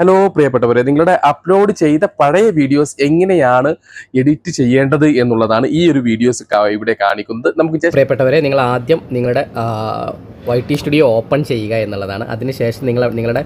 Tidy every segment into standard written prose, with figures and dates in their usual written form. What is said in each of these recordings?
Hello പ്രിയപ്പെട്ടവരെ, നിങ്ങളുടെ upload ചെയ്ത പഴയ വീഡിയോസ് എങ്ങനെയാണ് എഡിറ്റ് ചെയ്യേണ്ടത് എന്നുള്ളതാണ് ഈ ഒരു വീഡിയോസ് ഇവിടെ കാണിക്കുന്നത്. നമുക്ക് പ്രിയപ്പെട്ടവരെ, നിങ്ങൾ ആദ്യം നിങ്ങളുടെ YT സ്റ്റുഡിയോ ഓപ്പൺ ചെയ്യുക എന്നുള്ളതാണ്. അതിനുശേഷം നിങ്ങളുടെ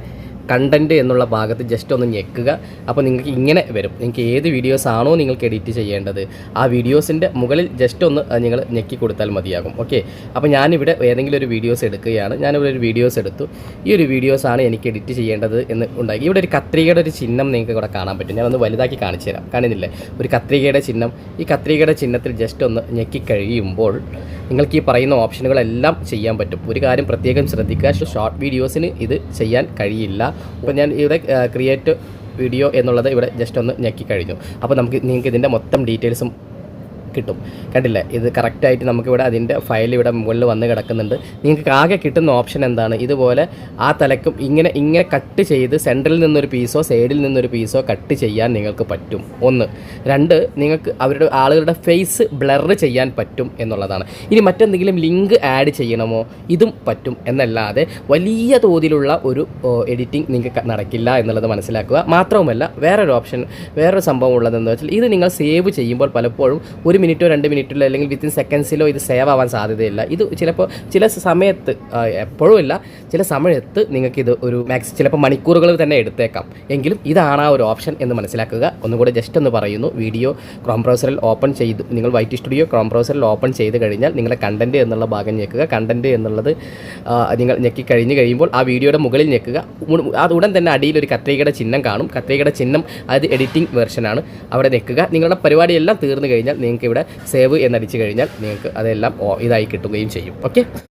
കണ്ടൻറ്റ് എന്നുള്ള ഭാഗത്ത് ജസ്റ്റ് ഒന്ന് ഞെക്കുക. അപ്പോൾ നിങ്ങൾക്ക് ഇങ്ങനെ വരും. നിങ്ങൾക്ക് ഏത് വീഡിയോസ് ആണോ നിങ്ങൾക്ക് എഡിറ്റ് ചെയ്യേണ്ടത് ആ വീഡിയോസിൻ്റെ മുകളിൽ ജസ്റ്റ് ഒന്ന് നിങ്ങൾ ഞെക്കി കൊടുത്താൽ മതിയാകും. ഓക്കെ, അപ്പോൾ ഞാനിവിടെ ഏതെങ്കിലും ഒരു വീഡിയോസ് എടുക്കുകയാണ്. ഞാനിവിടെ ഒരു വീഡിയോസ് എടുത്തു. ഈ ഒരു വീഡിയോസാണ് എനിക്ക് എഡിറ്റ് ചെയ്യേണ്ടത് എന്ന് ഉണ്ടാക്കി. ഇവിടെ ഒരു കത്രികയുടെ ഒരു ചിഹ്നം നിങ്ങൾക്ക് ഇവിടെ കാണാൻ പറ്റും. ഞാനൊന്ന് വലുതാക്കി കാണിച്ചു തരാം. കാണുന്നില്ലേ, ഒരു കത്രികയുടെ ചിഹ്നം. ഈ കത്രികയുടെ ചിഹ്നത്തിൽ ജസ്റ്റ് ഒന്ന് ഞെക്കി കഴിയുമ്പോൾ നിങ്ങൾക്ക് ഈ പറയുന്ന ഓപ്ഷനുകളെല്ലാം ചെയ്യാൻ പറ്റും. ഒരു കാര്യം പ്രത്യേകം ശ്രദ്ധിക്കുക, ഷോർട്ട് വീഡിയോസിന് ഇത് ചെയ്യാൻ കഴിയില്ല. അപ്പോൾ ഞാൻ ഇവിടെ ക്രിയേറ്റ് വീഡിയോ എന്നുള്ളത് ഇവിടെ ജസ്റ്റ് ഒന്ന് ഞെക്കി കഴിഞ്ഞു. അപ്പോൾ നിങ്ങൾക്ക് ഇതിൻ്റെ മൊത്തം ഡീറ്റെയിൽസും കിട്ടും. കണ്ടില്ലേ, ഇത് കറക്റ്റായിട്ട് നമുക്കിവിടെ അതിൻ്റെ ഫയൽ ഇവിടെ മുകളിൽ വന്ന് കിടക്കുന്നുണ്ട്. നിങ്ങൾക്ക് ആകെ കിട്ടുന്ന ഓപ്ഷൻ എന്താണ്, ഇതുപോലെ ആ തലക്കും ഇങ്ങനെ കട്ട് ചെയ്ത് സെൻറ്ററിൽ നിന്നൊരു പീസോ സൈഡിൽ നിന്നൊരു പീസോ കട്ട് ചെയ്യാൻ നിങ്ങൾക്ക് പറ്റും. 1. 2, നിങ്ങൾക്ക് ആളുകളുടെ ഫേസ് ബ്ലർ ചെയ്യാൻ പറ്റും എന്നുള്ളതാണ്. ഇനി മറ്റെന്തെങ്കിലും ലിങ്ക് ആഡ് ചെയ്യണമോ ഇതും പറ്റും. എന്നല്ലാതെ വലിയ തോതിലുള്ള ഒരു എഡിറ്റിംഗ് നിങ്ങൾക്ക് നടക്കില്ല എന്നുള്ളത് മനസ്സിലാക്കുക. മാത്രവുമല്ല, വേറൊരു സംഭവം ഉള്ളതെന്ന് വെച്ചാൽ ഇത് നിങ്ങൾ സേവ് ചെയ്യുമ്പോൾ പലപ്പോഴും 1 മിനിറ്റോ 2 മിനിറ്റിലോ അല്ലെങ്കിൽ വിത്തിൻ സെക്കൻഡ്സിലോ ഇത് സേവ് ആവാൻ സാധ്യതയില്ല. ഇത് ചിലപ്പോൾ ചില സമയത്ത്, എപ്പോഴും ഇല്ല, ചില സമയത്ത് നിങ്ങൾക്കിത് ഒരു ചിലപ്പോൾ മണിക്കൂറുകൾ തന്നെ എടുത്തേക്കാം. എങ്കിലും ഇതാണ് ആ ഒരു ഓപ്ഷൻ എന്ന് മനസ്സിലാക്കുക. ഒന്നുകൂടെ ജസ്റ്റ് ഒന്ന് പറയുന്നു, വീഡിയോ ക്രോം ബ്രൗസറിൽ ഓപ്പൺ ചെയ്ത് നിങ്ങൾ YT സ്റ്റുഡിയോ ക്രോം ബ്രൗസറിൽ ഓപ്പൺ ചെയ്ത് കഴിഞ്ഞാൽ നിങ്ങളുടെ കണ്ടൻറ്റ് എന്നുള്ള ഭാഗം ഞെക്കുക. കണ്ടൻറ്റ് എന്നുള്ളത് നിങ്ങൾ ഞെക്കി കഴിയുമ്പോൾ ആ വീഡിയോയുടെ മുകളിൽ ഞെക്കുക. അത് ഉടൻ തന്നെ അടിയിൽ ഒരു കത്രികയുടെ ചിഹ്നം കാണും. കത്രികയുടെ ചിഹ്നം അത് എഡിറ്റിംഗ് വെർഷനാണ്. അവിടെ ഞെക്കുക. നിങ്ങളുടെ പരിപാടിയെല്ലാം തീർന്നു കഴിഞ്ഞാൽ നിങ്ങൾക്ക് ഇവിടെ സേവ് എന്നടിച്ചു കഴിഞ്ഞാൽ നിങ്ങൾക്ക് അതെല്ലാം ഇതായി കിട്ടുകയും ചെയ്യും. ഓക്കെ.